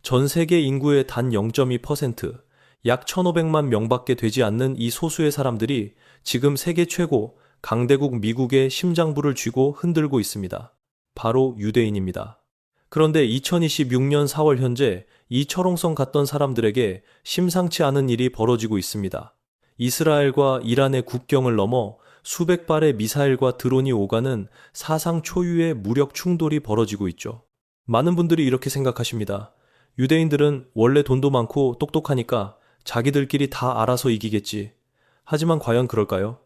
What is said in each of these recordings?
전 세계 인구의 단 0.2%, 약 1,500만 명밖에 되지 않는 이 소수의 사람들이 지금 세계 최고 강대국 미국의 심장부를 쥐고 흔들고 있습니다. 바로 유대인입니다. 그런데 2026년 4월 현재 이 철옹성 같던 사람들에게 심상치 않은 일이 벌어지고 있습니다. 이스라엘과 이란의 국경을 넘어 수백 발의 미사일과 드론이 오가는 사상 초유의 무력 충돌이 벌어지고 있죠. 많은 분들이 이렇게 생각하십니다. 유대인들은 원래 돈도 많고 똑똑하니까 자기들끼리 다 알아서 이기겠지. 하지만 과연 그럴까요?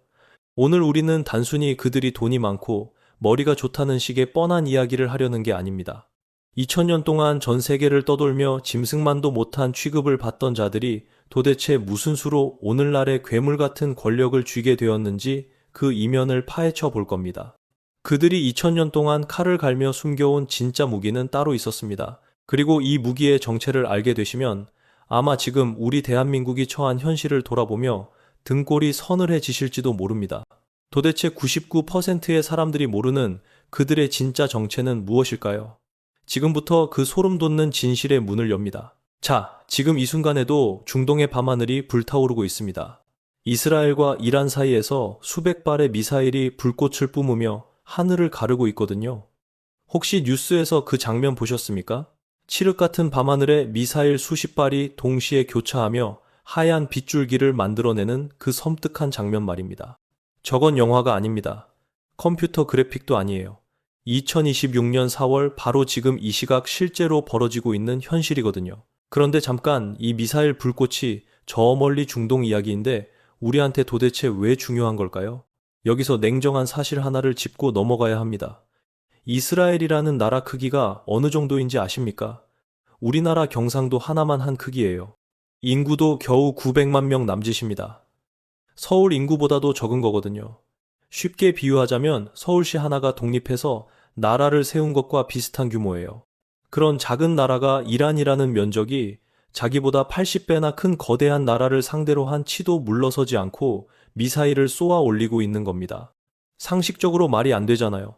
오늘 우리는 단순히 그들이 돈이 많고 머리가 좋다는 식의 뻔한 이야기를 하려는 게 아닙니다. 2000년 동안 전 세계를 떠돌며 짐승만도 못한 취급을 받던 자들이 도대체 무슨 수로 오늘날의 괴물 같은 권력을 쥐게 되었는지 그 이면을 파헤쳐 볼 겁니다. 그들이 2000년 동안 칼을 갈며 숨겨온 진짜 무기는 따로 있었습니다. 그리고 이 무기의 정체를 알게 되시면 아마 지금 우리 대한민국이 처한 현실을 돌아보며 등골이 서늘해지실지도 모릅니다. 도대체 99%의 사람들이 모르는 그들의 진짜 정체는 무엇일까요? 지금부터 그 소름 돋는 진실의 문을 엽니다. 자, 지금 이 순간에도 중동의 밤하늘이 불타오르고 있습니다. 이스라엘과 이란 사이에서 수백 발의 미사일이 불꽃을 뿜으며 하늘을 가르고 있거든요. 혹시 뉴스에서 그 장면 보셨습니까? 칠흑 같은 밤하늘에 미사일 수십 발이 동시에 교차하며 하얀 빗줄기를 만들어내는 그 섬뜩한 장면 말입니다. 저건 영화가 아닙니다. 컴퓨터 그래픽도 아니에요. 2026년 4월 바로 지금 이 시각 실제로 벌어지고 있는 현실이거든요. 그런데 잠깐 이 미사일 불꽃이 저 멀리 중동 이야기인데 우리한테 도대체 왜 중요한 걸까요? 여기서 냉정한 사실 하나를 짚고 넘어가야 합니다. 이스라엘이라는 나라 크기가 어느 정도인지 아십니까? 우리나라 경상도 하나만 한 크기예요. 인구도 겨우 900만 명 남짓입니다. 서울 인구보다도 적은 거거든요. 쉽게 비유하자면 서울시 하나가 독립해서 나라를 세운 것과 비슷한 규모예요. 그런 작은 나라가 이란이라는 면적이 자기보다 80배나 큰 거대한 나라를 상대로 한 치도 물러서지 않고 미사일을 쏘아 올리고 있는 겁니다. 상식적으로 말이 안 되잖아요.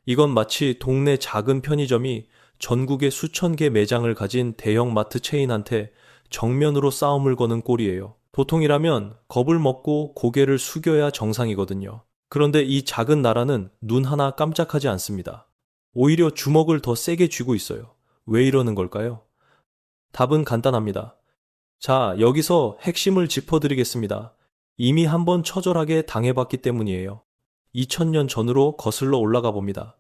이건 마치 동네 작은 편의점이 전국에 수천 개 매장을 가진 대형 마트 체인한테 정면으로 싸움을 거는 꼴이에요. 보통이라면 겁을 먹고 고개를 숙여야 정상이거든요. 그런데 이 작은 나라는 눈 하나 깜짝하지 않습니다. 오히려 주먹을 더 세게 쥐고 있어요. 왜 이러는 걸까요? 답은 간단합니다. 자, 여기서 핵심을 짚어드리겠습니다. 이미 한번 처절하게 당해봤기 때문이에요. 2000년 전으로 거슬러 올라가 봅니다.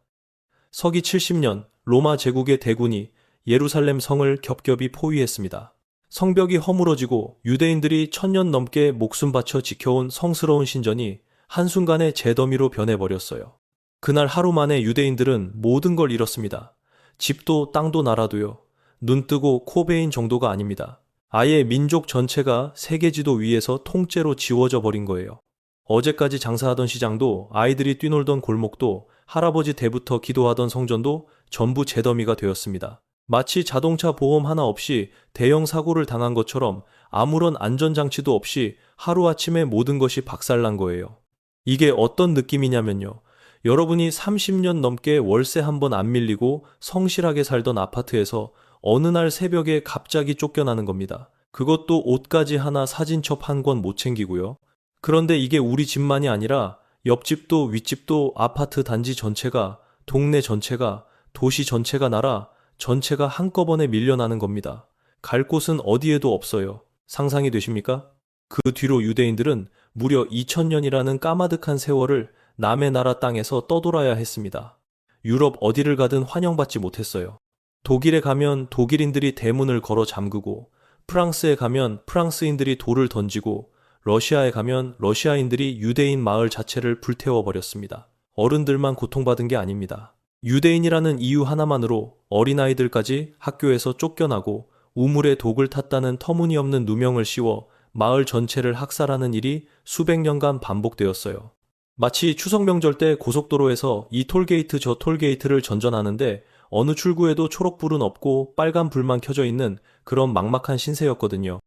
서기 70년 로마 제국의 대군이 예루살렘 성을 겹겹이 포위했습니다. 성벽이 허물어지고 유대인들이 1000년 넘게 목숨 바쳐 지켜온 성스러운 신전이 한순간에 재더미로 변해버렸어요. 그날 하루 만에 유대인들은 모든 걸 잃었습니다. 집도 땅도 나라도요. 눈 뜨고 코 베인 정도가 아닙니다. 아예 민족 전체가 세계지도 위에서 통째로 지워져 버린 거예요. 어제까지 장사하던 시장도 아이들이 뛰놀던 골목도 할아버지 때부터 기도하던 성전도 전부 재더미가 되었습니다. 마치 자동차 보험 하나 없이 대형 사고를 당한 것처럼 아무런 안전장치도 없이 하루아침에 모든 것이 박살난 거예요. 이게 어떤 느낌이냐면요. 여러분이 30년 넘게 월세 한 번 안 밀리고 성실하게 살던 아파트에서 어느 날 새벽에 갑자기 쫓겨나는 겁니다. 그것도 옷까지 하나 사진첩 한 권 못 챙기고요. 그런데 이게 우리 집만이 아니라 옆집도 윗집도 아파트 단지 전체가, 동네 전체가, 도시 전체가 나라 전체가 한꺼번에 밀려나는 겁니다. 갈 곳은 어디에도 없어요. 상상이 되십니까? 그 뒤로 유대인들은 무려 2000년이라는 까마득한 세월을 남의 나라 땅에서 떠돌아야 했습니다. 유럽 어디를 가든 환영받지 못했어요. 독일에 가면 독일인들이 대문을 걸어 잠그고, 프랑스에 가면 프랑스인들이 돌을 던지고, 러시아에 가면 러시아인들이 유대인 마을 자체를 불태워버렸습니다. 어른들만 고통받은 게 아닙니다. 유대인이라는 이유 하나만으로 어린아이들까지 학교에서 쫓겨나고 우물에 독을 탔다는 터무니없는 누명을 씌워 마을 전체를 학살하는 일이 수백 년간 반복되었어요. 마치 추석 명절 때 고속도로에서 이 톨게이트 저 톨게이트를 전전하는데 어느 출구에도 초록불은 없고 빨간 불만 켜져 있는 그런 막막한 신세였거든요.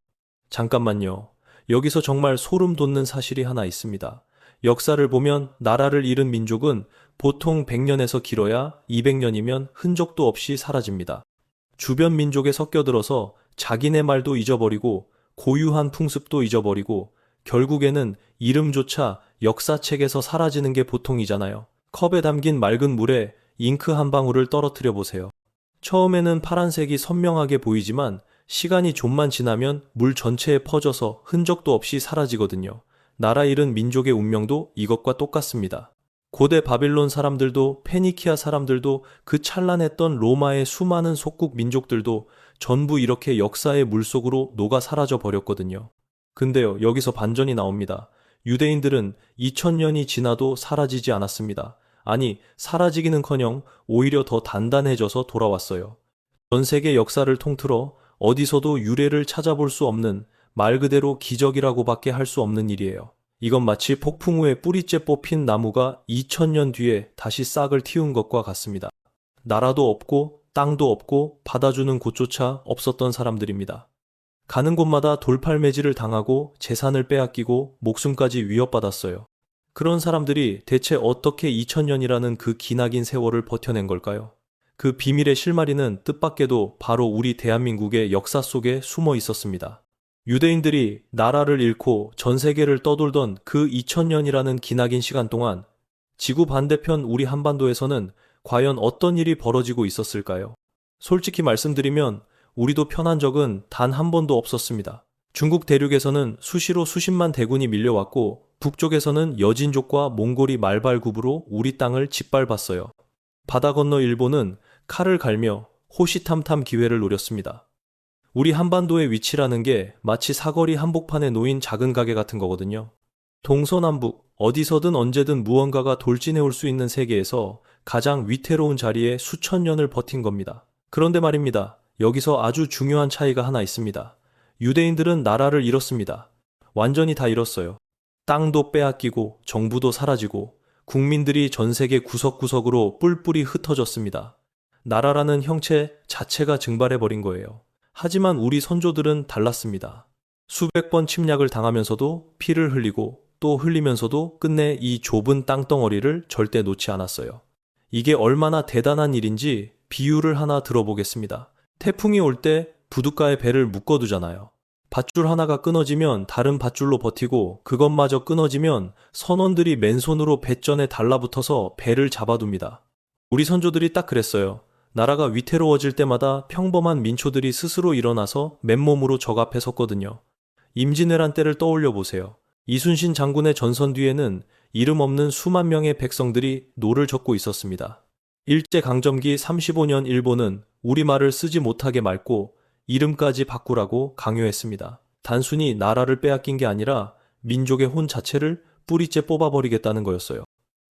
잠깐만요. 여기서 정말 소름 돋는 사실이 하나 있습니다. 역사를 보면 나라를 잃은 민족은 보통 100년에서 길어야 200년이면 흔적도 없이 사라집니다. 주변 민족에 섞여들어서 자기네 말도 잊어버리고 고유한 풍습도 잊어버리고 결국에는 이름조차 역사책에서 사라지는 게 보통이잖아요. 컵에 담긴 맑은 물에 잉크 한 방울을 떨어뜨려 보세요. 처음에는 파란색이 선명하게 보이지만 시간이 좀만 지나면 물 전체에 퍼져서 흔적도 없이 사라지거든요. 나라 잃은 민족의 운명도 이것과 똑같습니다. 고대 바빌론 사람들도 페니키아 사람들도 그 찬란했던 로마의 수많은 속국 민족들도 전부 이렇게 역사의 물속으로 녹아 사라져 버렸거든요. 근데요, 여기서 반전이 나옵니다. 유대인들은 2000년이 지나도 사라지지 않았습니다. 아니, 사라지기는커녕 오히려 더 단단해져서 돌아왔어요. 전 세계 역사를 통틀어 어디서도 유례를 찾아볼 수 없는 말 그대로 기적이라고밖에 할 수 없는 일이에요. 이건 마치 폭풍 후에 뿌리째 뽑힌 나무가 2000년 뒤에 다시 싹을 틔운 것과 같습니다. 나라도 없고 땅도 없고 받아주는 곳조차 없었던 사람들입니다. 가는 곳마다 돌팔매질을 당하고 재산을 빼앗기고 목숨까지 위협받았어요. 그런 사람들이 대체 어떻게 2000년이라는 그 기나긴 세월을 버텨낸 걸까요? 그 비밀의 실마리는 뜻밖에도 바로 우리 대한민국의 역사 속에 숨어 있었습니다. 유대인들이 나라를 잃고 전 세계를 떠돌던 그 2000년이라는 기나긴 시간 동안 지구 반대편 우리 한반도에서는 과연 어떤 일이 벌어지고 있었을까요? 솔직히 말씀드리면 우리도 편한 적은 단 한 번도 없었습니다. 중국 대륙에서는 수시로 수십만 대군이 밀려왔고 북쪽에서는 여진족과 몽골이 말발굽으로 우리 땅을 짓밟았어요. 바다 건너 일본은 칼을 갈며 호시탐탐 기회를 노렸습니다. 우리 한반도의 위치라는 게 마치 사거리 한복판에 놓인 작은 가게 같은 거거든요. 동서남북 어디서든 언제든 무언가가 돌진해 올 수 있는 세계에서 가장 위태로운 자리에 수천 년을 버틴 겁니다. 그런데 말입니다. 여기서 아주 중요한 차이가 하나 있습니다. 유대인들은 나라를 잃었습니다. 완전히 다 잃었어요. 땅도 빼앗기고 정부도 사라지고 국민들이 전 세계 구석구석으로 뿔뿔이 흩어졌습니다. 나라라는 형체 자체가 증발해버린 거예요. 하지만 우리 선조들은 달랐습니다. 수백 번 침략을 당하면서도 피를 흘리고 또 흘리면서도 끝내 이 좁은 땅덩어리를 절대 놓지 않았어요. 이게 얼마나 대단한 일인지 비유를 하나 들어보겠습니다. 태풍이 올 때 부둣가에 배를 묶어두잖아요. 밧줄 하나가 끊어지면 다른 밧줄로 버티고 그것마저 끊어지면 선원들이 맨손으로 배전에 달라붙어서 배를 잡아둡니다. 우리 선조들이 딱 그랬어요. 나라가 위태로워질 때마다 평범한 민초들이 스스로 일어나서 맨몸으로 적 앞에 섰거든요. 임진왜란 때를 떠올려 보세요. 이순신 장군의 전선 뒤에는 이름 없는 수만 명의 백성들이 노를 젓고 있었습니다. 일제강점기 35년 일본은 우리말을 쓰지 못하게 말고 이름까지 바꾸라고 강요했습니다. 단순히 나라를 빼앗긴 게 아니라 민족의 혼 자체를 뿌리째 뽑아버리겠다는 거였어요.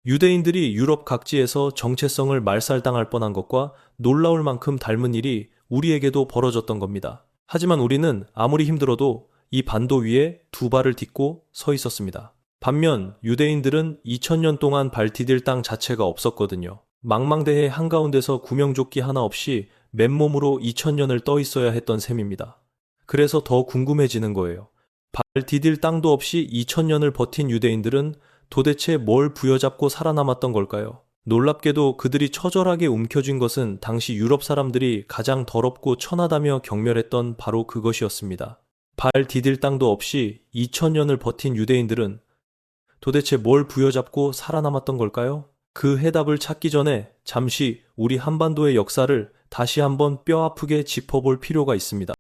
유대인들이 유럽 각지에서 정체성을 말살당할 뻔한 것과 놀라울 만큼 닮은 일이 우리에게도 벌어졌던 겁니다. 하지만 우리는 아무리 힘들어도 이 반도 위에 두 발을 딛고 서 있었습니다. 반면 유대인들은 2000년 동안 발 디딜 땅 자체가 없었거든요. 망망대해 한가운데서 구명조끼 하나 없이 맨몸으로 2000년을 떠 있어야 했던 셈입니다. 그래서 더 궁금해지는 거예요. 발 디딜 땅도 없이 2000년을 버틴 유대인들은 도대체 뭘 부여잡고 살아남았던 걸까요? 놀랍게도 그들이 처절하게 움켜쥔 것은 당시 유럽 사람들이 가장 더럽고 천하다며 경멸했던 바로 그것이었습니다. 발 디딜 땅도 없이 2000년을 버틴 유대인들은 도대체 뭘 부여잡고 살아남았던 걸까요? 그 해답을 찾기 전에 잠시 우리 한반도의 역사를 다시 한번 뼈아프게 짚어볼 필요가 있습니다.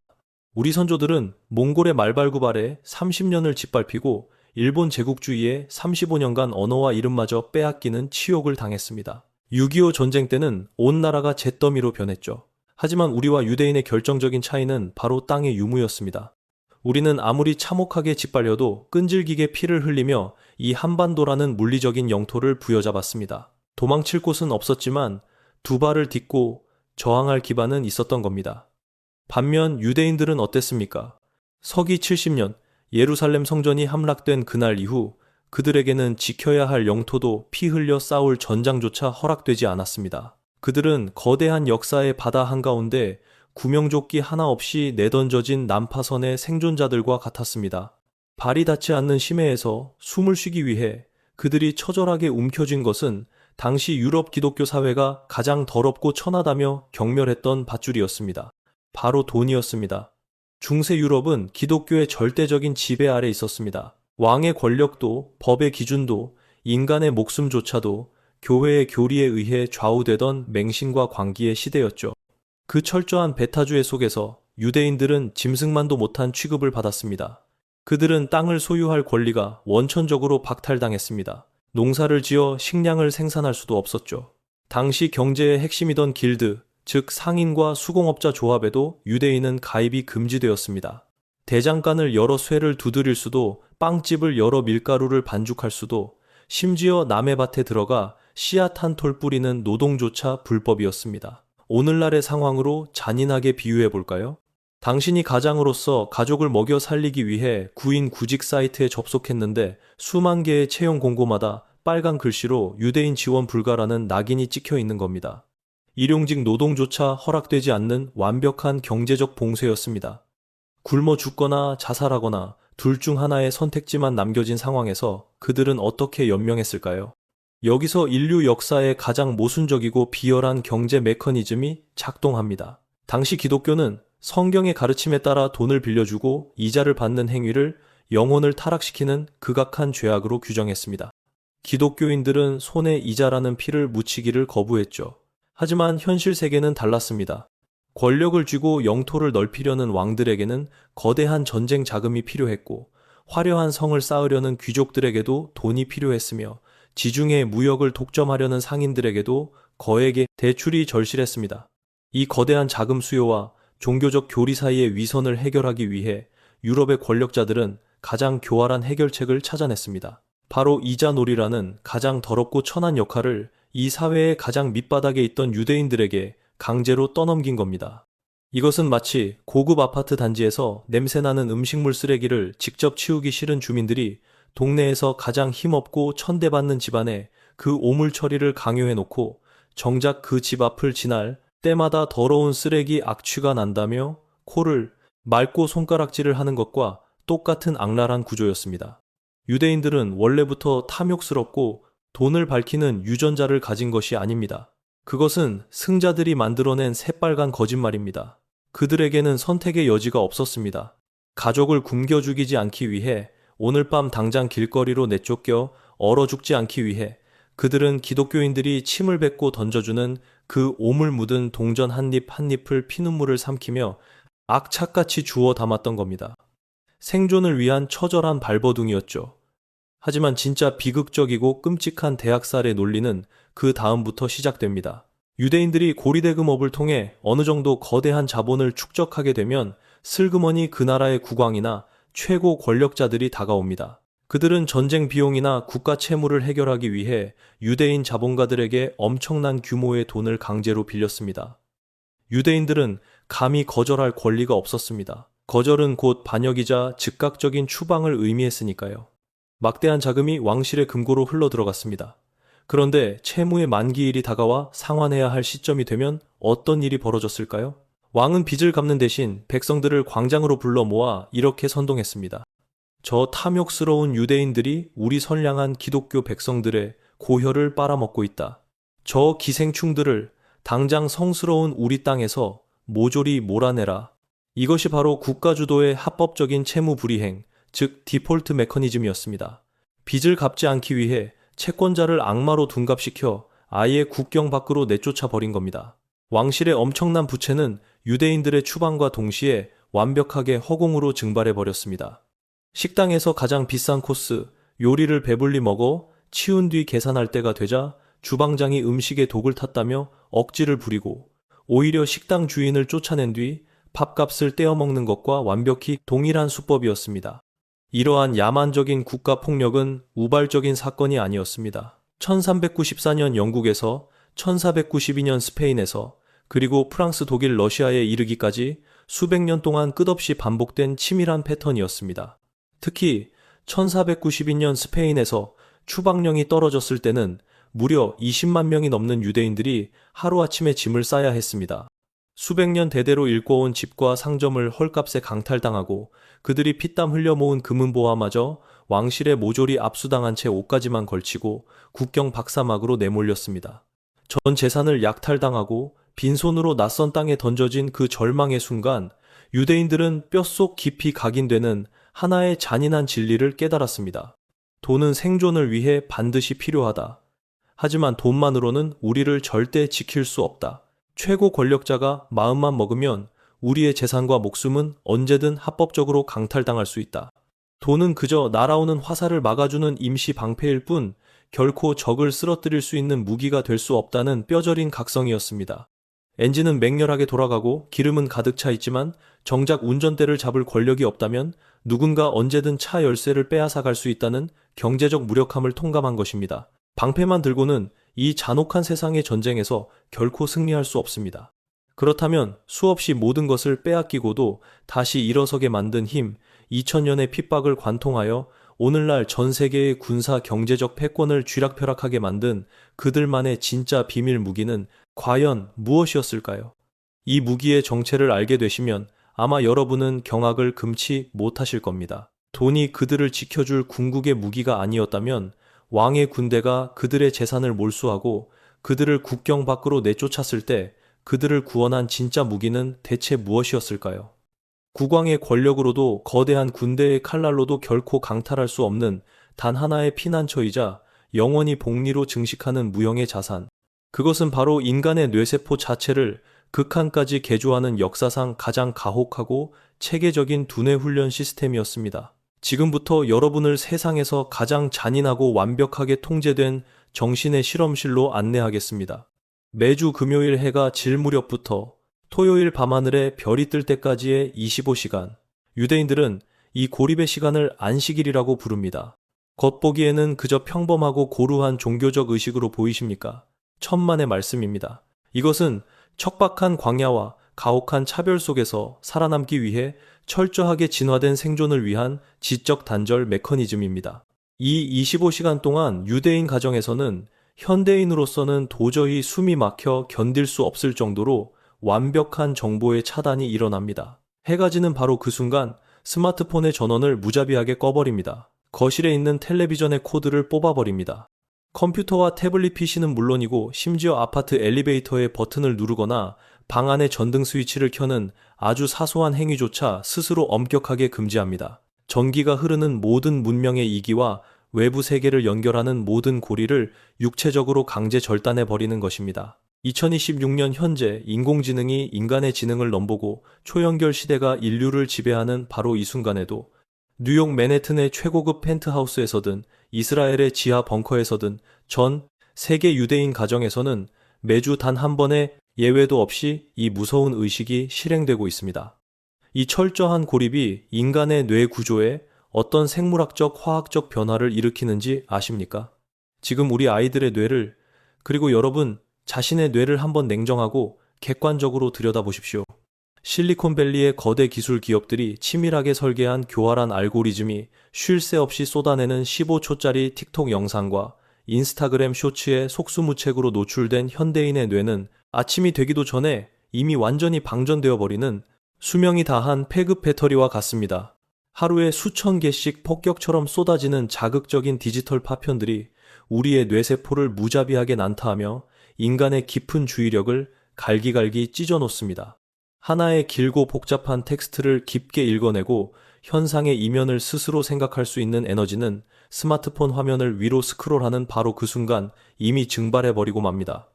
우리 선조들은 몽골의 말발굽 아래 30년을 짓밟히고 일본 제국주의에 35년간 언어와 이름마저 빼앗기는 치욕을 당했습니다. 6.25 전쟁 때는 온 나라가 잿더미로 변했죠. 하지만 우리와 유대인의 결정적인 차이는 바로 땅의 유무였습니다. 우리는 아무리 참혹하게 짓밟려도 끈질기게 피를 흘리며 이 한반도라는 물리적인 영토를 부여잡았습니다. 도망칠 곳은 없었지만 두 발을 딛고 저항할 기반은 있었던 겁니다. 반면 유대인들은 어땠습니까? 서기 70년 예루살렘 성전이 함락된 그날 이후 그들에게는 지켜야 할 영토도 피 흘려 싸울 전장조차 허락되지 않았습니다. 그들은 거대한 역사의 바다 한가운데 구명조끼 하나 없이 내던져진 난파선의 생존자들과 같았습니다. 발이 닿지 않는 심해에서 숨을 쉬기 위해 그들이 처절하게 움켜쥔 것은 당시 유럽 기독교 사회가 가장 더럽고 천하다며 경멸했던 밧줄이었습니다. 바로 돈이었습니다. 중세 유럽은 기독교의 절대적인 지배 아래 있었습니다. 왕의 권력도, 법의 기준도, 인간의 목숨조차도 교회의 교리에 의해 좌우되던 맹신과 광기의 시대였죠. 그 철저한 배타주의 속에서 유대인들은 짐승만도 못한 취급을 받았습니다. 그들은 땅을 소유할 권리가 원천적으로 박탈당했습니다. 농사를 지어 식량을 생산할 수도 없었죠. 당시 경제의 핵심이던 길드, 즉 상인과 수공업자 조합에도 유대인은 가입이 금지되었습니다. 대장간을 여러 쇠를 두드릴 수도, 빵집을 열어 밀가루를 반죽할 수도, 심지어 남의 밭에 들어가 씨앗 한 톨 뿌리는 노동조차 불법이었습니다. 오늘날의 상황으로 잔인하게 비유해 볼까요? 당신이 가장으로서 가족을 먹여 살리기 위해 구인 구직 사이트에 접속했는데 수만 개의 채용 공고마다 빨간 글씨로 유대인 지원 불가라는 낙인이 찍혀 있는 겁니다. 일용직 노동조차 허락되지 않는 완벽한 경제적 봉쇄였습니다. 굶어 죽거나 자살하거나 둘 중 하나의 선택지만 남겨진 상황에서 그들은 어떻게 연명했을까요? 여기서 인류 역사의 가장 모순적이고 비열한 경제 메커니즘이 작동합니다. 당시 기독교는 성경의 가르침에 따라 돈을 빌려주고 이자를 받는 행위를 영혼을 타락시키는 극악한 죄악으로 규정했습니다. 기독교인들은 손에 이자라는 피를 묻히기를 거부했죠. 하지만 현실 세계는 달랐습니다. 권력을 쥐고 영토를 넓히려는 왕들에게는 거대한 전쟁 자금이 필요했고, 화려한 성을 쌓으려는 귀족들에게도 돈이 필요했으며, 지중해 무역을 독점하려는 상인들에게도 거액의 대출이 절실했습니다. 이 거대한 자금 수요와 종교적 교리 사이의 위선을 해결하기 위해 유럽의 권력자들은 가장 교활한 해결책을 찾아냈습니다. 바로 이자놀이라는 가장 더럽고 천한 역할을 이 사회의 가장 밑바닥에 있던 유대인들에게 강제로 떠넘긴 겁니다. 이것은 마치 고급 아파트 단지에서 냄새나는 음식물 쓰레기를 직접 치우기 싫은 주민들이 동네에서 가장 힘없고 천대받는 집안에 그 오물 처리를 강요해놓고 정작 그 집 앞을 지날 때마다 더러운 쓰레기 악취가 난다며 코를 맑고 손가락질을 하는 것과 똑같은 악랄한 구조였습니다. 유대인들은 원래부터 탐욕스럽고 돈을 밝히는 유전자를 가진 것이 아닙니다. 그것은 승자들이 만들어낸 새빨간 거짓말입니다. 그들에게는 선택의 여지가 없었습니다. 가족을 굶겨 죽이지 않기 위해, 오늘 밤 당장 길거리로 내쫓겨 얼어 죽지 않기 위해 그들은 기독교인들이 침을 뱉고 던져주는 그 오물 묻은 동전 한 입 한 입을 피눈물을 삼키며 악착같이 주워 담았던 겁니다. 생존을 위한 처절한 발버둥이었죠. 하지만 진짜 비극적이고 끔찍한 대학살의 논리는 그 다음부터 시작됩니다. 유대인들이 고리대금업을 통해 어느 정도 거대한 자본을 축적하게 되면 슬그머니 그 나라의 국왕이나 최고 권력자들이 다가옵니다. 그들은 전쟁 비용이나 국가 채무를 해결하기 위해 유대인 자본가들에게 엄청난 규모의 돈을 강제로 빌렸습니다. 유대인들은 감히 거절할 권리가 없었습니다. 거절은 곧 반역이자 즉각적인 추방을 의미했으니까요. 막대한 자금이 왕실의 금고로 흘러들어갔습니다. 그런데 채무의 만기일이 다가와 상환해야 할 시점이 되면 어떤 일이 벌어졌을까요? 왕은 빚을 갚는 대신 백성들을 광장으로 불러 모아 이렇게 선동했습니다. 저 탐욕스러운 유대인들이 우리 선량한 기독교 백성들의 고혈을 빨아먹고 있다. 저 기생충들을 당장 성스러운 우리 땅에서 모조리 몰아내라. 이것이 바로 국가주도의 합법적인 채무 불이행, 즉 디폴트 메커니즘이었습니다. 빚을 갚지 않기 위해 채권자를 악마로 둔갑시켜 아예 국경 밖으로 내쫓아 버린 겁니다. 왕실의 엄청난 부채는 유대인들의 추방과 동시에 완벽하게 허공으로 증발해 버렸습니다. 식당에서 가장 비싼 코스, 요리를 배불리 먹어 치운 뒤 계산할 때가 되자 주방장이 음식에 독을 탔다며 억지를 부리고, 오히려 식당 주인을 쫓아낸 뒤 밥값을 떼어먹는 것과 완벽히 동일한 수법이었습니다. 이러한 야만적인 국가폭력은 우발적인 사건이 아니었습니다. 1394년 영국에서 1492년 스페인에서 그리고 프랑스, 독일, 러시아에 이르기까지 수백 년 동안 끝없이 반복된 치밀한 패턴이었습니다. 특히 1492년 스페인에서 추방령이 떨어졌을 때는 무려 20만 명이 넘는 유대인들이 하루아침에 짐을 싸야 했습니다. 수백 년 대대로 일궈온 집과 상점을 헐값에 강탈당하고 그들이 피땀 흘려 모은 금은보화마저 왕실의 모조리 압수당한 채 옷까지만 걸치고 국경 박사막으로 내몰렸습니다. 전 재산을 약탈당하고 빈손으로 낯선 땅에 던져진 그 절망의 순간 유대인들은 뼛속 깊이 각인되는 하나의 잔인한 진리를 깨달았습니다. 돈은 생존을 위해 반드시 필요하다. 하지만 돈만으로는 우리를 절대 지킬 수 없다. 최고 권력자가 마음만 먹으면 우리의 재산과 목숨은 언제든 합법적으로 강탈당할 수 있다. 돈은 그저 날아오는 화살을 막아주는 임시 방패일 뿐 결코 적을 쓰러뜨릴 수 있는 무기가 될 수 없다는 뼈저린 각성이었습니다. 엔진은 맹렬하게 돌아가고 기름은 가득 차 있지만 정작 운전대를 잡을 권력이 없다면 누군가 언제든 차 열쇠를 빼앗아 갈 수 있다는 경제적 무력함을 통감한 것입니다. 방패만 들고는 이 잔혹한 세상의 전쟁에서 결코 승리할 수 없습니다. 그렇다면 수없이 모든 것을 빼앗기고도 다시 일어서게 만든 힘, 2000년의 핍박을 관통하여 오늘날 전 세계의 군사 경제적 패권을 쥐락펴락하게 만든 그들만의 진짜 비밀 무기는 과연 무엇이었을까요? 이 무기의 정체를 알게 되시면 아마 여러분은 경악을 금치 못하실 겁니다. 돈이 그들을 지켜줄 궁극의 무기가 아니었다면 왕의 군대가 그들의 재산을 몰수하고 그들을 국경 밖으로 내쫓았을 때 그들을 구원한 진짜 무기는 대체 무엇이었을까요? 국왕의 권력으로도 거대한 군대의 칼날로도 결코 강탈할 수 없는 단 하나의 피난처이자 영원히 복리로 증식하는 무형의 자산. 그것은 바로 인간의 뇌세포 자체를 극한까지 개조하는 역사상 가장 가혹하고 체계적인 두뇌 훈련 시스템이었습니다. 지금부터 여러분을 세상에서 가장 잔인하고 완벽하게 통제된 정신의 실험실로 안내하겠습니다. 매주 금요일 해가 질 무렵부터 토요일 밤하늘에 별이 뜰 때까지의 25시간. 유대인들은 이 고립의 시간을 안식일이라고 부릅니다. 겉보기에는 그저 평범하고 고루한 종교적 의식으로 보이십니까? 천만의 말씀입니다. 이것은 척박한 광야와 가혹한 차별 속에서 살아남기 위해 철저하게 진화된 생존을 위한 지적 단절 메커니즘입니다. 이 25시간 동안 유대인 가정에서는 현대인으로서는 도저히 숨이 막혀 견딜 수 없을 정도로 완벽한 정보의 차단이 일어납니다. 해가 지는 바로 그 순간 스마트폰의 전원을 무자비하게 꺼버립니다. 거실에 있는 텔레비전의 코드를 뽑아버립니다. 컴퓨터와 태블릿 PC는 물론이고 심지어 아파트 엘리베이터의 버튼을 누르거나 방 안의 전등 스위치를 켜는 아주 사소한 행위조차 스스로 엄격하게 금지합니다. 전기가 흐르는 모든 문명의 이기와 외부 세계를 연결하는 모든 고리를 육체적으로 강제 절단해버리는 것입니다. 2026년 현재 인공지능이 인간의 지능을 넘보고 초연결 시대가 인류를 지배하는 바로 이 순간에도 뉴욕 맨해튼의 최고급 펜트하우스에서든 이스라엘의 지하 벙커에서든 전 세계 유대인 가정에서는 매주 단 한 번의 예외도 없이 이 무서운 의식이 실행되고 있습니다. 이 철저한 고립이 인간의 뇌 구조에 어떤 생물학적, 화학적 변화를 일으키는지 아십니까? 지금 우리 아이들의 뇌를, 그리고 여러분 자신의 뇌를 한번 냉정하고 객관적으로 들여다보십시오. 실리콘밸리의 거대 기술 기업들이 치밀하게 설계한 교활한 알고리즘이 쉴 새 없이 쏟아내는 15초짜리 틱톡 영상과 인스타그램 쇼츠에 속수무책으로 노출된 현대인의 뇌는 아침이 되기도 전에 이미 완전히 방전되어 버리는 수명이 다한 폐급 배터리와 같습니다. 하루에 수천 개씩 폭격처럼 쏟아지는 자극적인 디지털 파편들이 우리의 뇌세포를 무자비하게 난타하며 인간의 깊은 주의력을 갈기갈기 찢어놓습니다. 하나의 길고 복잡한 텍스트를 깊게 읽어내고 현상의 이면을 스스로 생각할 수 있는 에너지는 스마트폰 화면을 위로 스크롤하는 바로 그 순간 이미 증발해버리고 맙니다.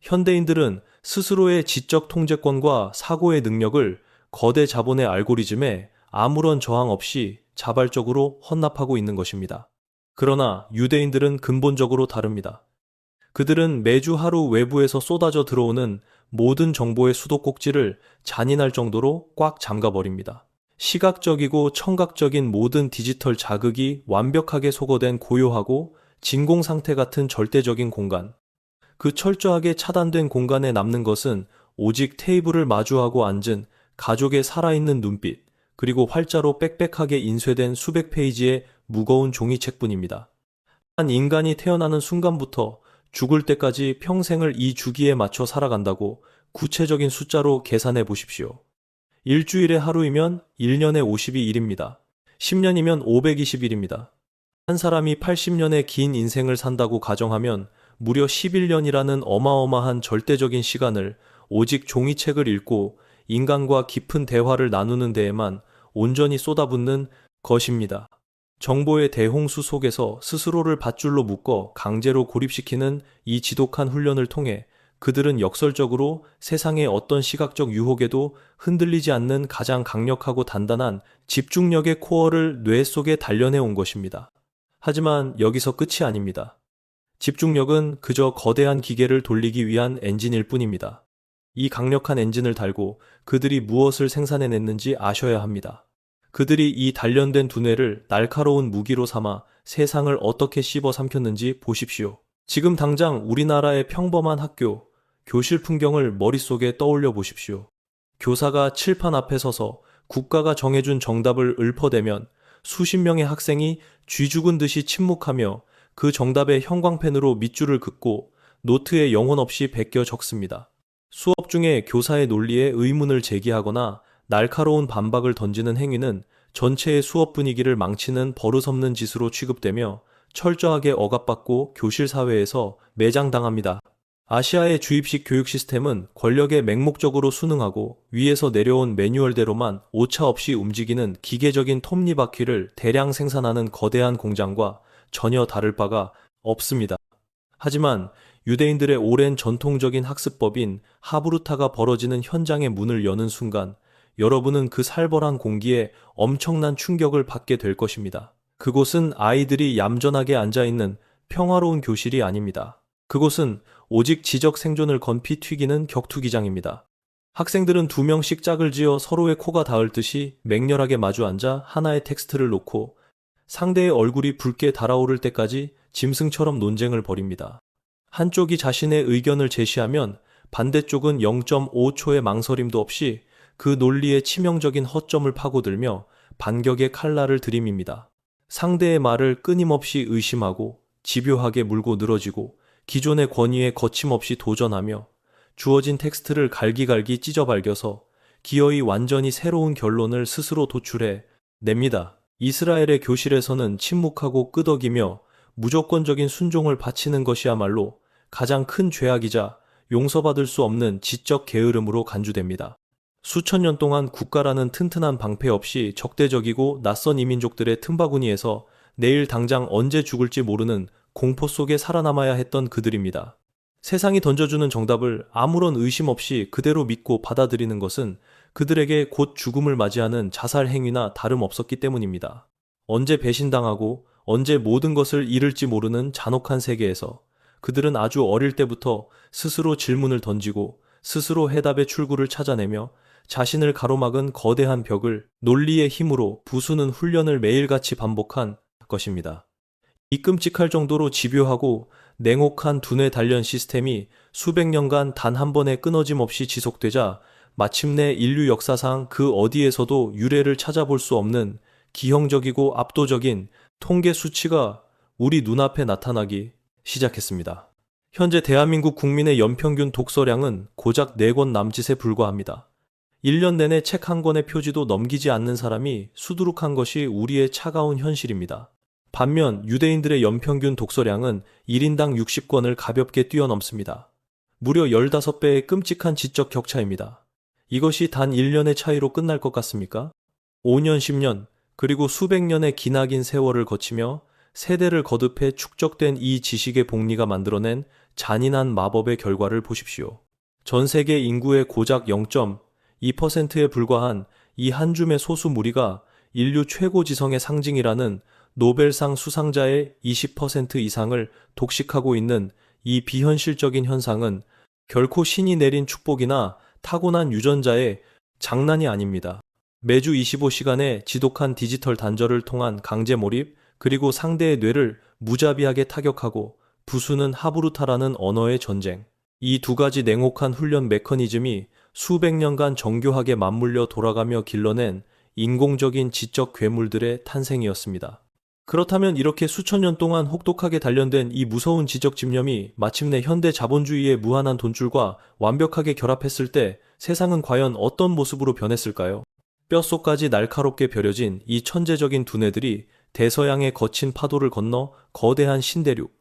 현대인들은 스스로의 지적 통제권과 사고의 능력을 거대 자본의 알고리즘에 아무런 저항 없이 자발적으로 헌납하고 있는 것입니다. 그러나 유대인들은 근본적으로 다릅니다. 그들은 매주 하루 외부에서 쏟아져 들어오는 모든 정보의 수도꼭지를 잔인할 정도로 꽉 잠가버립니다. 시각적이고 청각적인 모든 디지털 자극이 완벽하게 소거된 고요하고 진공 상태 같은 절대적인 공간. 그 철저하게 차단된 공간에 남는 것은 오직 테이블을 마주하고 앉은 가족의 살아있는 눈빛, 그리고 활자로 빽빽하게 인쇄된 수백 페이지의 무거운 종이책뿐입니다. 한 인간이 태어나는 순간부터 죽을 때까지 평생을 이 주기에 맞춰 살아간다고 구체적인 숫자로 계산해 보십시오. 일주일에 하루이면 1년에 52일입니다. 10년이면 520일입니다. 한 사람이 80년의 긴 인생을 산다고 가정하면 무려 11년이라는 어마어마한 절대적인 시간을 오직 종이책을 읽고 인간과 깊은 대화를 나누는 데에만 온전히 쏟아붓는 것입니다. 정보의 대홍수 속에서 스스로를 밧줄로 묶어 강제로 고립시키는 이 지독한 훈련을 통해 그들은 역설적으로 세상의 어떤 시각적 유혹에도 흔들리지 않는 가장 강력하고 단단한 집중력의 코어를 뇌 속에 단련해 온 것입니다. 하지만 여기서 끝이 아닙니다. 집중력은 그저 거대한 기계를 돌리기 위한 엔진일 뿐입니다. 이 강력한 엔진을 달고 그들이 무엇을 생산해냈는지 아셔야 합니다. 그들이 이 단련된 두뇌를 날카로운 무기로 삼아 세상을 어떻게 씹어 삼켰는지 보십시오. 지금 당장 우리나라의 평범한 학교, 교실 풍경을 머릿속에 떠올려 보십시오. 교사가 칠판 앞에 서서 국가가 정해준 정답을 읊어대면 수십 명의 학생이 쥐 죽은 듯이 침묵하며 그 정답에 형광펜으로 밑줄을 긋고 노트에 영혼 없이 베껴 적습니다. 수업 중에 교사의 논리에 의문을 제기하거나 날카로운 반박을 던지는 행위는 전체의 수업 분위기를 망치는 버릇없는 짓으로 취급되며 철저하게 억압받고 교실 사회에서 매장당합니다. 아시아의 주입식 교육 시스템은 권력에 맹목적으로 순응하고 위에서 내려온 매뉴얼대로만 오차 없이 움직이는 기계적인 톱니바퀴를 대량 생산하는 거대한 공장과 전혀 다를 바가 없습니다. 하지만 유대인들의 오랜 전통적인 학습법인 하브루타가 벌어지는 현장의 문을 여는 순간 여러분은 그 살벌한 공기에 엄청난 충격을 받게 될 것입니다. 그곳은 아이들이 얌전하게 앉아있는 평화로운 교실이 아닙니다. 그곳은 오직 지적 생존을 건피 튀기는 격투기장입니다. 학생들은 두 명씩 짝을 지어 서로의 코가 닿을 듯이 맹렬하게 마주 앉아 하나의 텍스트를 놓고 상대의 얼굴이 붉게 달아오를 때까지 짐승처럼 논쟁을 벌입니다. 한쪽이 자신의 의견을 제시하면 반대쪽은 0.5초의 망설임도 없이 그 논리의 치명적인 허점을 파고들며 반격의 칼날을 들이밉니다. 상대의 말을 끊임없이 의심하고 집요하게 물고 늘어지고 기존의 권위에 거침없이 도전하며 주어진 텍스트를 갈기갈기 찢어발겨서 기어이 완전히 새로운 결론을 스스로 도출해 냅니다. 이스라엘의 교실에서는 침묵하고 끄덕이며 무조건적인 순종을 바치는 것이야말로 가장 큰 죄악이자 용서받을 수 없는 지적 게으름으로 간주됩니다. 수천 년 동안 국가라는 튼튼한 방패 없이 적대적이고 낯선 이민족들의 틈바구니에서 내일 당장 언제 죽을지 모르는 공포 속에 살아남아야 했던 그들입니다. 세상이 던져주는 정답을 아무런 의심 없이 그대로 믿고 받아들이는 것은 그들에게 곧 죽음을 맞이하는 자살 행위나 다름없었기 때문입니다. 언제 배신당하고 언제 모든 것을 잃을지 모르는 잔혹한 세계에서 그들은 아주 어릴 때부터 스스로 질문을 던지고 스스로 해답의 출구를 찾아내며 자신을 가로막은 거대한 벽을 논리의 힘으로 부수는 훈련을 매일같이 반복한 것입니다. 이 끔찍할 정도로 집요하고 냉혹한 두뇌 단련 시스템이 수백 년간 단 한 번의 끊어짐 없이 지속되자 마침내 인류 역사상 그 어디에서도 유례를 찾아볼 수 없는 기형적이고 압도적인 통계 수치가 우리 눈앞에 나타나기 시작했습니다. 현재 대한민국 국민의 연평균 독서량은 고작 4권 남짓에 불과합니다. 1년 내내 책 한 권의 표지도 넘기지 않는 사람이 수두룩한 것이 우리의 차가운 현실입니다. 반면 유대인들의 연평균 독서량은 1인당 60권을 가볍게 뛰어넘습니다. 무려 15배의 끔찍한 지적 격차입니다. 이것이 단 1년의 차이로 끝날 것 같습니까? 5년, 10년, 그리고 수백 년의 기나긴 세월을 거치며 세대를 거듭해 축적된 이 지식의 복리가 만들어낸 잔인한 마법의 결과를 보십시오. 전 세계 인구의 고작 0.2%에 불과한 이 한 줌의 소수 무리가 인류 최고 지성의 상징이라는 노벨상 수상자의 20% 이상을 독식하고 있는 이 비현실적인 현상은 결코 신이 내린 축복이나 타고난 유전자의 장난이 아닙니다. 매주 25시간의 지독한 디지털 단절을 통한 강제 몰입, 그리고 상대의 뇌를 무자비하게 타격하고 부수는 하브루타라는 언어의 전쟁. 이 두 가지 냉혹한 훈련 메커니즘이 수백 년간 정교하게 맞물려 돌아가며 길러낸 인공적인 지적 괴물들의 탄생이었습니다. 그렇다면 이렇게 수천 년 동안 혹독하게 단련된 이 무서운 지적 집념이 마침내 현대 자본주의의 무한한 돈줄과 완벽하게 결합했을 때 세상은 과연 어떤 모습으로 변했을까요? 뼛속까지 날카롭게 벼려진 이 천재적인 두뇌들이 대서양의 거친 파도를 건너 거대한 신대륙,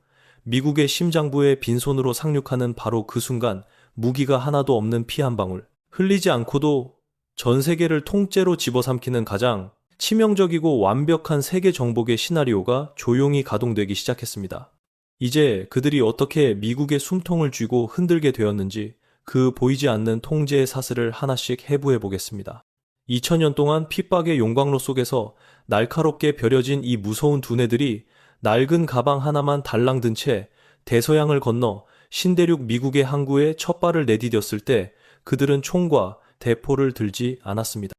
미국의 심장부에 빈손으로 상륙하는 바로 그 순간 무기가 하나도 없는 피 한 방울, 흘리지 않고도 전 세계를 통째로 집어삼키는 가장 치명적이고 완벽한 세계 정복의 시나리오가 조용히 가동되기 시작했습니다. 이제 그들이 어떻게 미국의 숨통을 쥐고 흔들게 되었는지 그 보이지 않는 통제의 사슬을 하나씩 해부해 보겠습니다. 2000년 동안 핍박의 용광로 속에서 날카롭게 벼려진 이 무서운 두뇌들이 낡은 가방 하나만 달랑 든 채 대서양을 건너 신대륙 미국의 항구에 첫 발을 내디뎠을 때 그들은 총과 대포를 들지 않았습니다.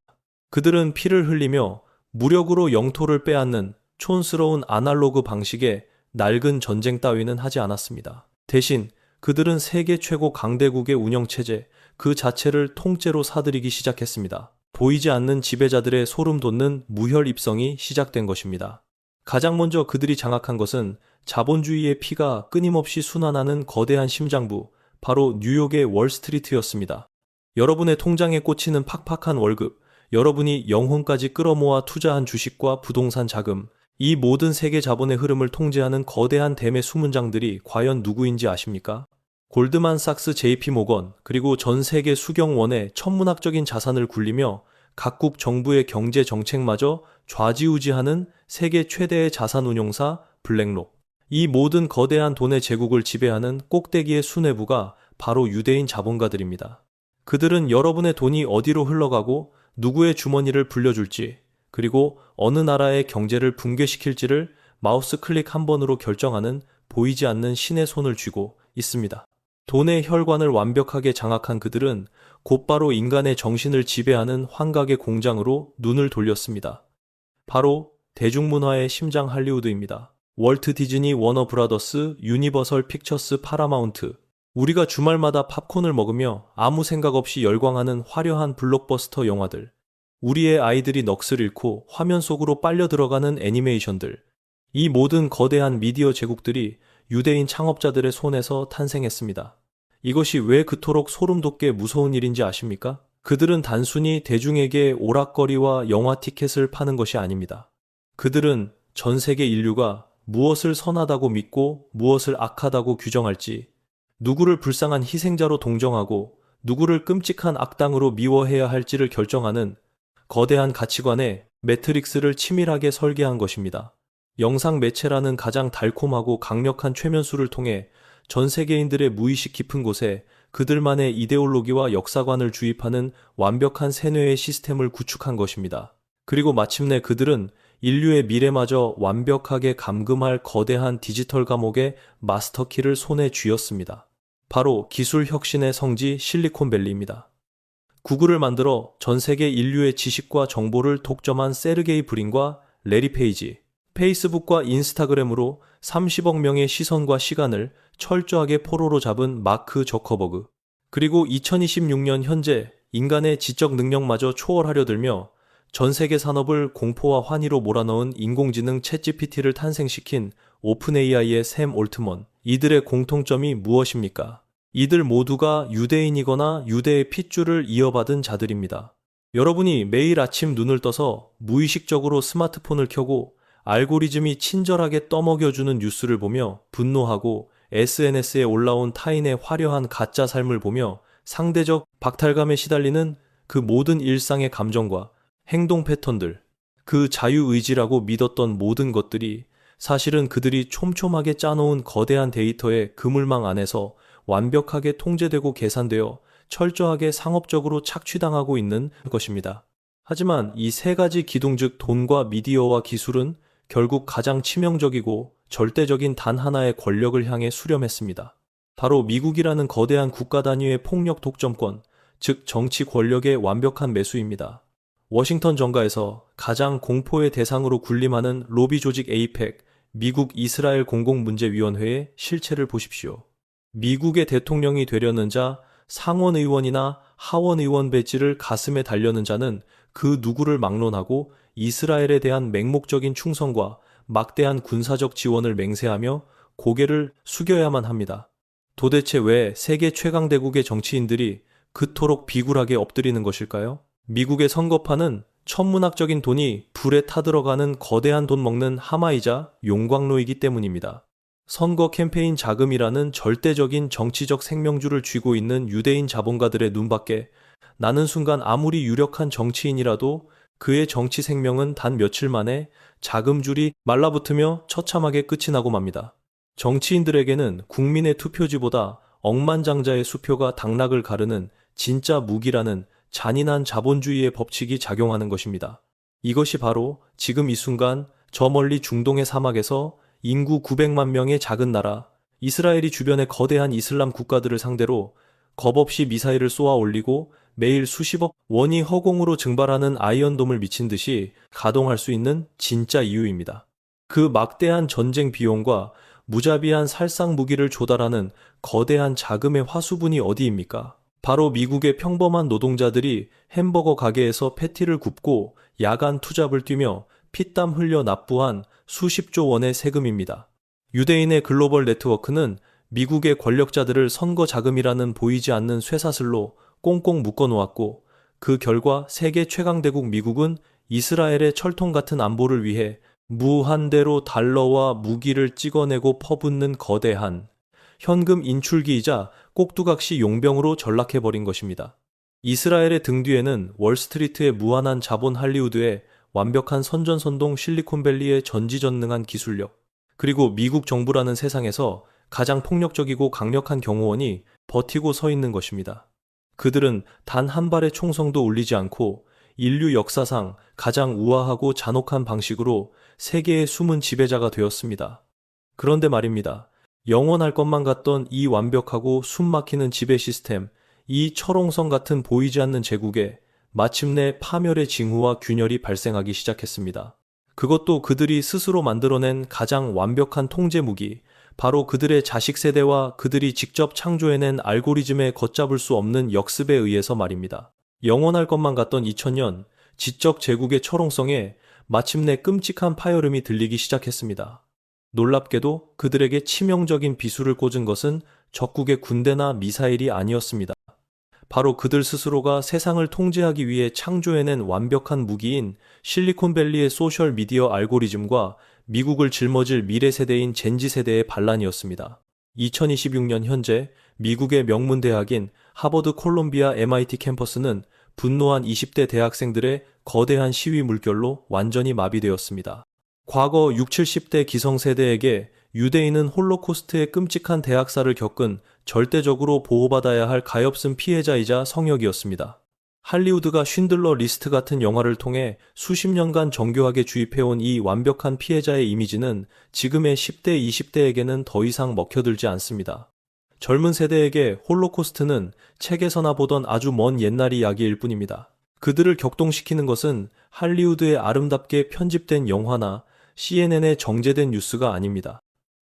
그들은 피를 흘리며 무력으로 영토를 빼앗는 촌스러운 아날로그 방식의 낡은 전쟁 따위는 하지 않았습니다. 대신 그들은 세계 최고 강대국의 운영체제 그 자체를 통째로 사들이기 시작했습니다. 보이지 않는 지배자들의 소름 돋는 무혈 입성이 시작된 것입니다. 가장 먼저 그들이 장악한 것은 자본주의의 피가 끊임없이 순환하는 거대한 심장부, 바로 뉴욕의 월스트리트였습니다. 여러분의 통장에 꽂히는 팍팍한 월급, 여러분이 영혼까지 끌어모아 투자한 주식과 부동산 자금, 이 모든 세계 자본의 흐름을 통제하는 거대한 댐의 수문장들이 과연 누구인지 아십니까? 골드만삭스, JP모건, 그리고 전 세계 수경 원의 천문학적인 자산을 굴리며 각국 정부의 경제 정책마저 좌지우지하는 세계 최대의 자산운용사 블랙록. 이 모든 거대한 돈의 제국을 지배하는 꼭대기의 수뇌부가 바로 유대인 자본가들입니다. 그들은 여러분의 돈이 어디로 흘러가고 누구의 주머니를 불려줄지, 그리고 어느 나라의 경제를 붕괴시킬지를 마우스 클릭 한 번으로 결정하는 보이지 않는 신의 손을 쥐고 있습니다. 돈의 혈관을 완벽하게 장악한 그들은 곧바로 인간의 정신을 지배하는 환각의 공장으로 눈을 돌렸습니다. 바로 대중문화의 심장 할리우드입니다. 월트 디즈니, 워너 브라더스, 유니버설 픽처스, 파라마운트. 우리가 주말마다 팝콘을 먹으며 아무 생각 없이 열광하는 화려한 블록버스터 영화들. 우리의 아이들이 넋을 잃고 화면 속으로 빨려 들어가는 애니메이션들. 이 모든 거대한 미디어 제국들이 유대인 창업자들의 손에서 탄생했습니다. 이것이 왜 그토록 소름 돋게 무서운 일인지 아십니까? 그들은 단순히 대중에게 오락거리와 영화 티켓을 파는 것이 아닙니다. 그들은 전 세계 인류가 무엇을 선하다고 믿고 무엇을 악하다고 규정할지, 누구를 불쌍한 희생자로 동정하고 누구를 끔찍한 악당으로 미워해야 할지를 결정하는 거대한 가치관에 매트릭스를 치밀하게 설계한 것입니다. 영상 매체라는 가장 달콤하고 강력한 최면수를 통해 전 세계인들의 무의식 깊은 곳에 그들만의 이데올로기와 역사관을 주입하는 완벽한 세뇌의 시스템을 구축한 것입니다. 그리고 마침내 그들은 인류의 미래마저 완벽하게 감금할 거대한 디지털 감옥의 마스터키를 손에 쥐었습니다. 바로 기술 혁신의 성지 실리콘밸리입니다. 구글을 만들어 전 세계 인류의 지식과 정보를 독점한 세르게이 브린과 레리 페이지, 페이스북과 인스타그램으로 30억 명의 시선과 시간을 철저하게 포로로 잡은 마크 저커버그, 그리고 2026년 현재 인간의 지적 능력마저 초월하려 들며 전 세계 산업을 공포와 환희로 몰아넣은 인공지능 챗GPT를 탄생시킨 오픈 AI의 샘 올트먼. 이들의 공통점이 무엇입니까? 이들 모두가 유대인이거나 유대의 핏줄을 이어받은 자들입니다. 여러분이 매일 아침 눈을 떠서 무의식적으로 스마트폰을 켜고 알고리즘이 친절하게 떠먹여주는 뉴스를 보며 분노하고 SNS에 올라온 타인의 화려한 가짜 삶을 보며 상대적 박탈감에 시달리는 그 모든 일상의 감정과 행동 패턴들, 그 자유의지라고 믿었던 모든 것들이 사실은 그들이 촘촘하게 짜놓은 거대한 데이터의 그물망 안에서 완벽하게 통제되고 계산되어 철저하게 상업적으로 착취당하고 있는 것입니다. 하지만 이 세 가지 기둥 즉 돈과 미디어와 기술은 결국 가장 치명적이고 절대적인 단 하나의 권력을 향해 수렴했습니다. 바로 미국이라는 거대한 국가 단위의 폭력 독점권, 즉 정치 권력의 완벽한 매수입니다. 워싱턴 정가에서 가장 공포의 대상으로 군림하는 로비 조직 에이펙, 미국 이스라엘 공공문제위원회의 실체를 보십시오. 미국의 대통령이 되려는 자, 상원의원이나 하원의원 배지를 가슴에 달려는 자는 그 누구를 막론하고 이스라엘에 대한 맹목적인 충성과 막대한 군사적 지원을 맹세하며 고개를 숙여야만 합니다. 도대체 왜 세계 최강대국의 정치인들이 그토록 비굴하게 엎드리는 것일까요? 미국의 선거판은 천문학적인 돈이 불에 타들어가는 거대한 돈 먹는 하마이자 용광로이기 때문입니다. 선거 캠페인 자금이라는 절대적인 정치적 생명줄을 쥐고 있는 유대인 자본가들의 눈밖에 나는 순간 아무리 유력한 정치인이라도 그의 정치 생명은 단 며칠 만에 자금줄이 말라붙으며 처참하게 끝이 나고 맙니다. 정치인들에게는 국민의 투표지보다 억만장자의 수표가 당락을 가르는 진짜 무기라는 잔인한 자본주의의 법칙이 작용하는 것입니다. 이것이 바로 지금 이 순간 저 멀리 중동의 사막에서 인구 900만 명의 작은 나라 이스라엘이 주변의 거대한 이슬람 국가들을 상대로 겁없이 미사일을 쏘아 올리고 매일 수십억 원이 허공으로 증발하는 아이언돔을 미친 듯이 가동할 수 있는 진짜 이유입니다. 그 막대한 전쟁 비용과 무자비한 살상 무기를 조달하는 거대한 자금의 화수분이 어디입니까? 바로 미국의 평범한 노동자들이 햄버거 가게에서 패티를 굽고 야간 투잡을 뛰며 피땀 흘려 납부한 수십조 원의 세금입니다. 유대인의 글로벌 네트워크는 미국의 권력자들을 선거 자금이라는 보이지 않는 쇠사슬로 꽁꽁 묶어놓았고 그 결과 세계 최강대국 미국은 이스라엘의 철통 같은 안보를 위해 무한대로 달러와 무기를 찍어내고 퍼붓는 거대한 현금 인출기이자 꼭두각시 용병으로 전락해버린 것입니다. 이스라엘의 등 뒤에는 월스트리트의 무한한 자본 할리우드의 완벽한 선전선동 실리콘밸리의 전지전능한 기술력, 그리고 미국 정부라는 세상에서 가장 폭력적이고 강력한 경호원이 버티고 서 있는 것입니다. 그들은 단 한 발의 총성도 울리지 않고 인류 역사상 가장 우아하고 잔혹한 방식으로 세계의 숨은 지배자가 되었습니다. 그런데 말입니다. 영원할 것만 같던 이 완벽하고 숨막히는 지배 시스템, 이 철옹성 같은 보이지 않는 제국에 마침내 파멸의 징후와 균열이 발생하기 시작했습니다. 그것도 그들이 스스로 만들어낸 가장 완벽한 통제 무기, 바로 그들의 자식 세대와 그들이 직접 창조해낸 알고리즘에 걷잡을 수 없는 역습에 의해서 말입니다. 영원할 것만 같던 2000년, 지적 제국의 철옹성에 마침내 끔찍한 파열음이 들리기 시작했습니다. 놀랍게도 그들에게 치명적인 비수를 꽂은 것은 적국의 군대나 미사일이 아니었습니다. 바로 그들 스스로가 세상을 통제하기 위해 창조해낸 완벽한 무기인 실리콘밸리의 소셜미디어 알고리즘과 미국을 짊어질 미래 세대인 젠지 세대의 반란이었습니다. 2026년 현재 미국의 명문 대학인 하버드 콜롬비아 MIT 캠퍼스는 분노한 20대 대학생들의 거대한 시위 물결로 완전히 마비되었습니다. 과거 60, 70대 기성세대에게 유대인은 홀로코스트의 끔찍한 대학살을 겪은 절대적으로 보호받아야 할 가엾은 피해자이자 성역이었습니다. 할리우드가 쉰들러 리스트 같은 영화를 통해 수십 년간 정교하게 주입해온 이 완벽한 피해자의 이미지는 지금의 10대, 20대에게는 더 이상 먹혀들지 않습니다. 젊은 세대에게 홀로코스트는 책에서나 보던 아주 먼 옛날 이야기일 뿐입니다. 그들을 격동시키는 것은 할리우드의 아름답게 편집된 영화나 CNN의 정제된 뉴스가 아닙니다.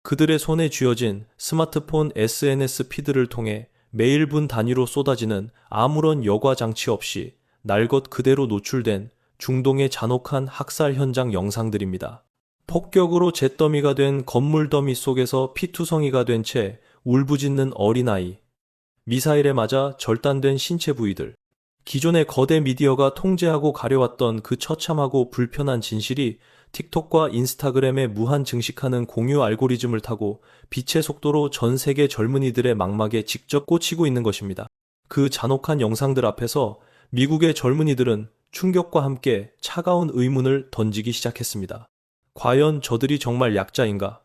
그들의 손에 쥐어진 스마트폰 SNS 피드를 통해 매일 분 단위로 쏟아지는 아무런 여과 장치 없이 날 것 그대로 노출된 중동의 잔혹한 학살 현장 영상들입니다. 폭격으로 잿더미가 된 건물 더미 속에서 피투성이가 된 채 울부짖는 어린아이, 미사일에 맞아 절단된 신체 부위들, 기존의 거대 미디어가 통제하고 가려왔던 그 처참하고 불편한 진실이 틱톡과 인스타그램에 무한 증식하는 공유 알고리즘을 타고 빛의 속도로 전 세계 젊은이들의 망막에 직접 꽂히고 있는 것입니다. 그 잔혹한 영상들 앞에서 미국의 젊은이들은 충격과 함께 차가운 의문을 던지기 시작했습니다. 과연 저들이 정말 약자인가?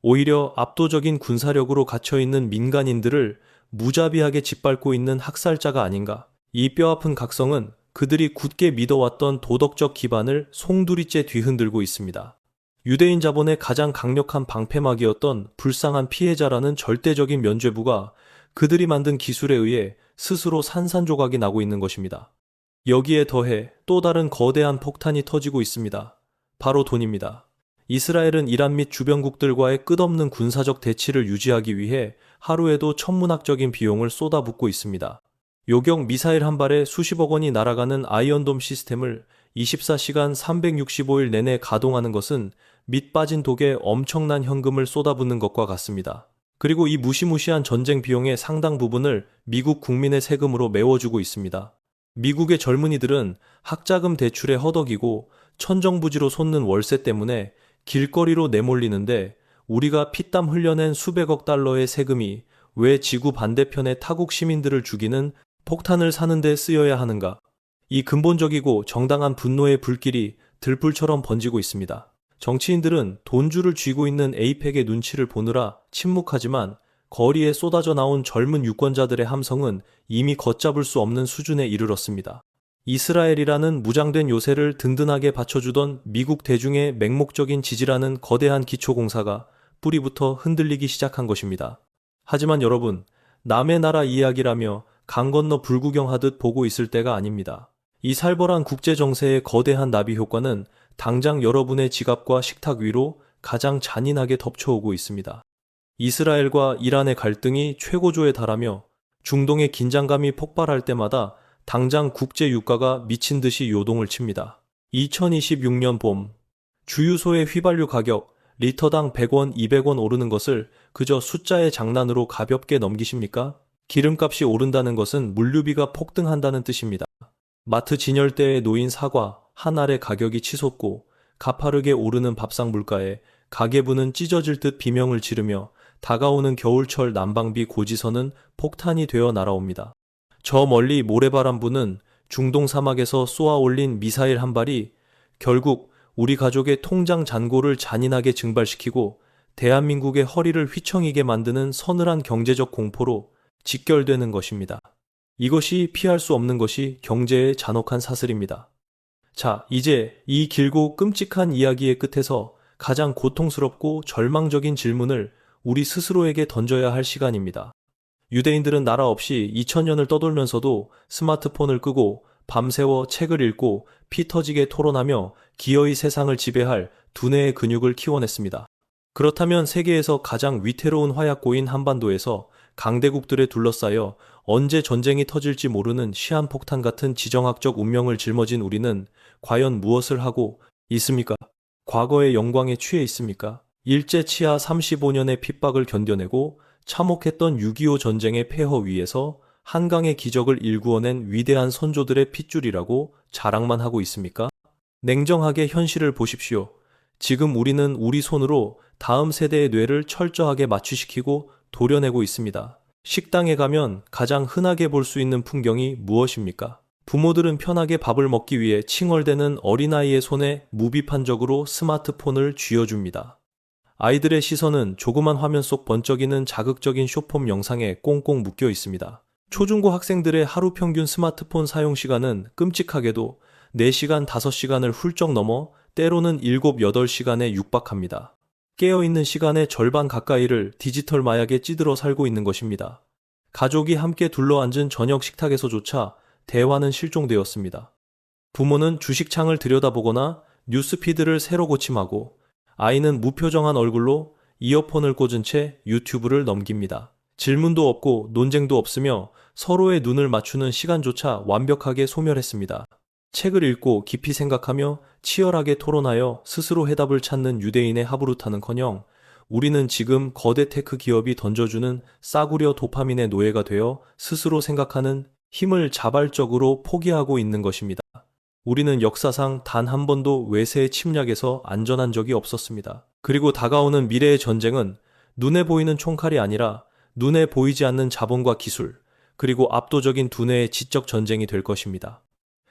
오히려 압도적인 군사력으로 갇혀있는 민간인들을 무자비하게 짓밟고 있는 학살자가 아닌가? 이 뼈아픈 각성은 그들이 굳게 믿어왔던 도덕적 기반을 송두리째 뒤흔들고 있습니다. 유대인 자본의 가장 강력한 방패막이었던 불쌍한 피해자라는 절대적인 면죄부가 그들이 만든 기술에 의해 스스로 산산조각이 나고 있는 것입니다. 여기에 더해 또 다른 거대한 폭탄이 터지고 있습니다. 바로 돈입니다. 이스라엘은 이란 및 주변국들과의 끝없는 군사적 대치를 유지하기 위해 하루에도 천문학적인 비용을 쏟아붓고 있습니다. 요격 미사일 한 발에 수십억 원이 날아가는 아이언돔 시스템을 24시간 365일 내내 가동하는 것은 밑 빠진 독에 엄청난 현금을 쏟아붓는 것과 같습니다. 그리고 이 무시무시한 전쟁 비용의 상당 부분을 미국 국민의 세금으로 메워주고 있습니다. 미국의 젊은이들은 학자금 대출에 허덕이고 천정부지로 솟는 월세 때문에 길거리로 내몰리는데 우리가 피땀 흘려낸 수백억 달러의 세금이 왜 지구 반대편의 타국 시민들을 죽이는 폭탄을 사는 데 쓰여야 하는가? 이 근본적이고 정당한 분노의 불길이 들불처럼 번지고 있습니다. 정치인들은 돈줄을 쥐고 있는 에이펙의 눈치를 보느라 침묵하지만 거리에 쏟아져 나온 젊은 유권자들의 함성은 이미 걷잡을 수 없는 수준에 이르렀습니다. 이스라엘이라는 무장된 요새를 든든하게 받쳐주던 미국 대중의 맹목적인 지지라는 거대한 기초공사가 뿌리부터 흔들리기 시작한 것입니다. 하지만 여러분, 남의 나라 이야기라며 강 건너 불구경하듯 보고 있을 때가 아닙니다. 이 살벌한 국제정세의 거대한 나비 효과는 당장 여러분의 지갑과 식탁 위로 가장 잔인하게 덮쳐오고 있습니다. 이스라엘과 이란의 갈등이 최고조에 달하며 중동의 긴장감이 폭발할 때마다 당장 국제 유가가 미친 듯이 요동을 칩니다. 2026년 봄, 주유소의 휘발유 가격 리터당 100원, 200원 오르는 것을 그저 숫자의 장난으로 가볍게 넘기십니까? 기름값이 오른다는 것은 물류비가 폭등한다는 뜻입니다. 마트 진열대에 놓인 사과 한 알의 가격이 치솟고 가파르게 오르는 밥상 물가에 가계부는 찢어질 듯 비명을 지르며 다가오는 겨울철 난방비 고지서는 폭탄이 되어 날아옵니다. 저 멀리 모래바람 부는 중동 사막에서 쏘아 올린 미사일 한 발이 결국 우리 가족의 통장 잔고를 잔인하게 증발시키고 대한민국의 허리를 휘청이게 만드는 서늘한 경제적 공포로 직결되는 것입니다. 이것이 피할 수 없는 것이 경제의 잔혹한 사슬입니다. 자, 이제 이 길고 끔찍한 이야기의 끝에서 가장 고통스럽고 절망적인 질문을 우리 스스로에게 던져야 할 시간입니다. 유대인들은 나라 없이 2000년을 떠돌면서도 스마트폰을 끄고 밤새워 책을 읽고 피 터지게 토론하며 기어이 세상을 지배할 두뇌의 근육을 키워냈습니다. 그렇다면 세계에서 가장 위태로운 화약고인 한반도에서 강대국들에 둘러싸여 언제 전쟁이 터질지 모르는 시한폭탄 같은 지정학적 운명을 짊어진 우리는 과연 무엇을 하고 있습니까? 과거의 영광에 취해 있습니까? 일제 치하 35년의 핍박을 견뎌내고 참혹했던 6.25 전쟁의 폐허 위에서 한강의 기적을 일구어낸 위대한 선조들의 핏줄이라고 자랑만 하고 있습니까? 냉정하게 현실을 보십시오. 지금 우리는 우리 손으로 다음 세대의 뇌를 철저하게 마취시키고 도려내고 있습니다. 식당에 가면 가장 흔하게 볼 수 있는 풍경이 무엇입니까? 부모들은 편하게 밥을 먹기 위해 칭얼대는 어린아이의 손에 무비판적으로 스마트폰을 쥐어줍니다. 아이들의 시선은 조그만 화면 속 번쩍이는 자극적인 숏폼 영상에 꽁꽁 묶여 있습니다. 초중고 학생들의 하루 평균 스마트폰 사용 시간은 끔찍하게도 4시간, 5시간을 훌쩍 넘어 때로는 7, 8시간에 육박합니다. 깨어있는 시간의 절반 가까이를 디지털 마약에 찌들어 살고 있는 것입니다. 가족이 함께 둘러앉은 저녁 식탁에서조차 대화는 실종되었습니다. 부모는 주식창을 들여다보거나 뉴스피드를 새로 고침하고 아이는 무표정한 얼굴로 이어폰을 꽂은 채 유튜브를 넘깁니다. 질문도 없고 논쟁도 없으며 서로의 눈을 맞추는 시간조차 완벽하게 소멸했습니다. 책을 읽고 깊이 생각하며 치열하게 토론하여 스스로 해답을 찾는 유대인의 하부루타는커녕 우리는 지금 거대 테크 기업이 던져주는 싸구려 도파민의 노예가 되어 스스로 생각하는 힘을 자발적으로 포기하고 있는 것입니다. 우리는 역사상 단 한 번도 외세의 침략에서 안전한 적이 없었습니다. 그리고 다가오는 미래의 전쟁은 눈에 보이는 총칼이 아니라 눈에 보이지 않는 자본과 기술, 그리고 압도적인 두뇌의 지적 전쟁이 될 것입니다.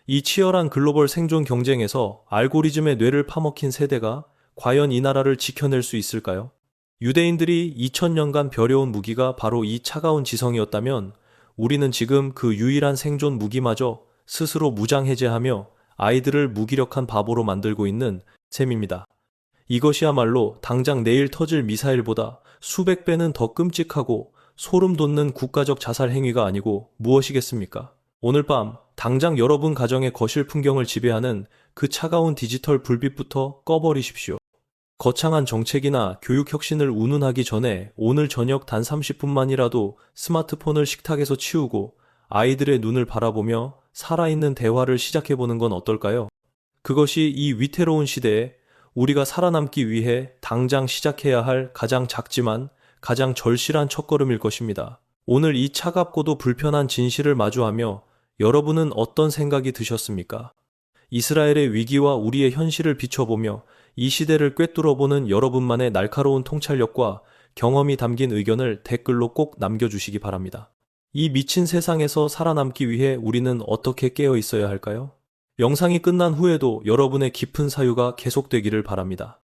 이 치열한 글로벌 생존 경쟁에서 알고리즘의 뇌를 파먹힌 세대가 과연 이 나라를 지켜낼 수 있을까요? 유대인들이 2000년간 벼려온 무기가 바로 이 차가운 지성이었다면 우리는 지금 그 유일한 생존 무기마저 스스로 무장해제하며 아이들을 무기력한 바보로 만들고 있는 셈입니다. 이것이야말로 당장 내일 터질 미사일보다 수백 배는 더 끔찍하고 소름 돋는 국가적 자살 행위가 아니고 무엇이겠습니까? 오늘 밤 당장 여러분 가정의 거실 풍경을 지배하는 그 차가운 디지털 불빛부터 꺼버리십시오. 거창한 정책이나 교육 혁신을 운운하기 전에 오늘 저녁 단 30분만이라도 스마트폰을 식탁에서 치우고 아이들의 눈을 바라보며 살아있는 대화를 시작해보는 건 어떨까요? 그것이 이 위태로운 시대에 우리가 살아남기 위해 당장 시작해야 할 가장 작지만 가장 절실한 첫걸음일 것입니다. 오늘 이 차갑고도 불편한 진실을 마주하며 여러분은 어떤 생각이 드셨습니까? 이스라엘의 위기와 우리의 현실을 비춰보며 이 시대를 꿰뚫어보는 여러분만의 날카로운 통찰력과 경험이 담긴 의견을 댓글로 꼭 남겨주시기 바랍니다. 이 미친 세상에서 살아남기 위해 우리는 어떻게 깨어 있어야 할까요? 영상이 끝난 후에도 여러분의 깊은 사유가 계속되기를 바랍니다.